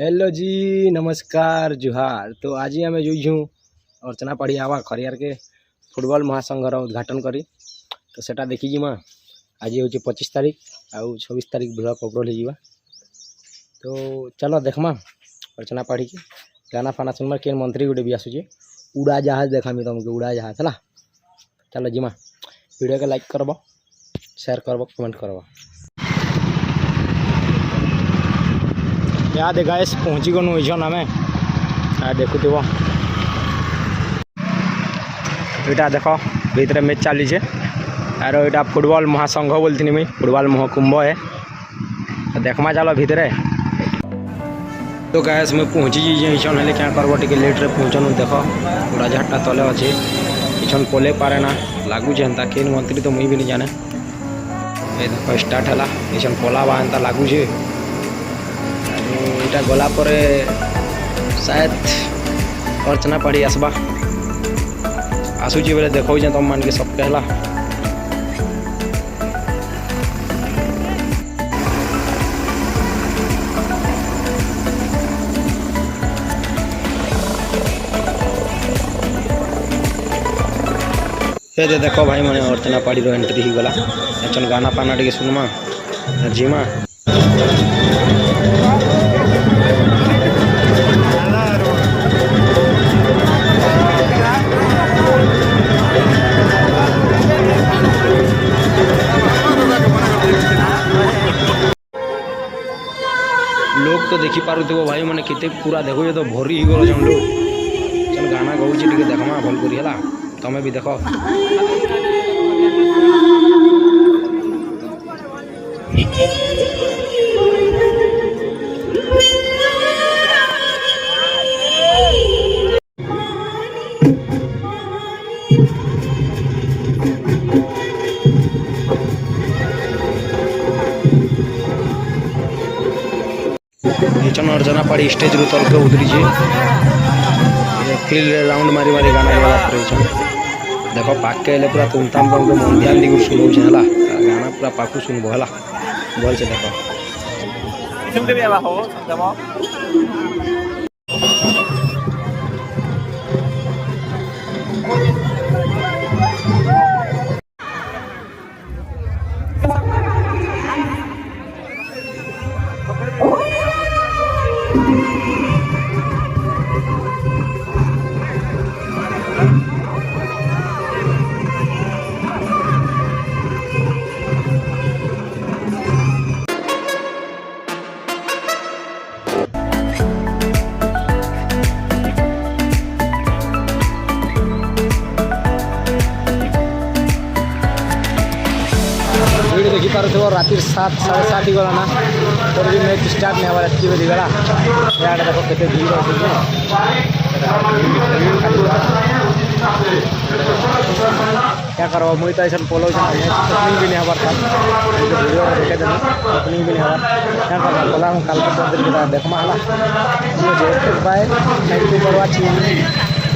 Hello जी, नमस्कार जुहार। तो आज आम जो अर्चना पढ़ी आवा खरियार के फुटबॉल महासंघर उद्घाटन करी तो सेटा देखी जिमा। आज हूँ 25 तारीख आउ 26 तारीख ब्लॉक अपलोड हो। तो चलो देखमा अर्चना पढ़ी के गाना फाना सुनमा के मंत्री गोटे भी आसूचे उड़ा जहाज देखामी तुमको उड़ा जहाज है। चलो जिमा वीडियो के लाइक करब शेयर करब कमेंट करब। या देखा पहुँची गनु इछन आम देखुव यहाँ देख भीतर मैच चलीचे आर यहाँ फुटबॉल महासंघ बोलती मुई फुटबॉल महाकुंभ है। तो देखमा चलो भीतर। तो गैस मुझे पहुँची इछन हेल्ले क्या करब टे लेट्रे पहुँचन देख उड़ा जहाटा तले अच्छे इछन पोले पारे ना लगुचे एंता केन मंत्री तो मुई भी नहीं जाने। ये देख स्टार्ट है इछन पोला बा एंता लगुचे इटा गला परे शायद अर्चना पढ़ी आसबा आसूची बेले देखो तुम मान के सब कहला। ये देखो भाई मैंने अर्चना पढ़ी रो एंट्री ही गला एचन गाना पाना टे सुनमा जीमा। लोग तो देखी पारुथिबो भाई मैंने केते पूरा देखो तो भरी ही गलो जम लोग चल गाना गाउची टिके देखमा भल करी हला तमे भी देखो। अर्चना पढ़ी स्टेज रू तल के उतरी फील्ड राउंड मारी मारी गाना गाला देखो पाके हेल्ले पूरा तुमताम तुमको मन ध्यान दी शुणु है गाना पूरा पाकू शुणब है भल से देख। देखी पार्थ राति 7 साढ़े 7 ही गला ना तो भी मैच स्टार्ट नहीं हमारे 8 बजे गला यहाँ देखो केते भीड़ क्या करो मुई तो ऐसा पोलो मैच ओपनिंग भी नहीं हमार था वीडियो देखे देनी ओपनिंग भी नहीं हमार क्या कर बोला हम कल के देखमा हला bye thank you for watching.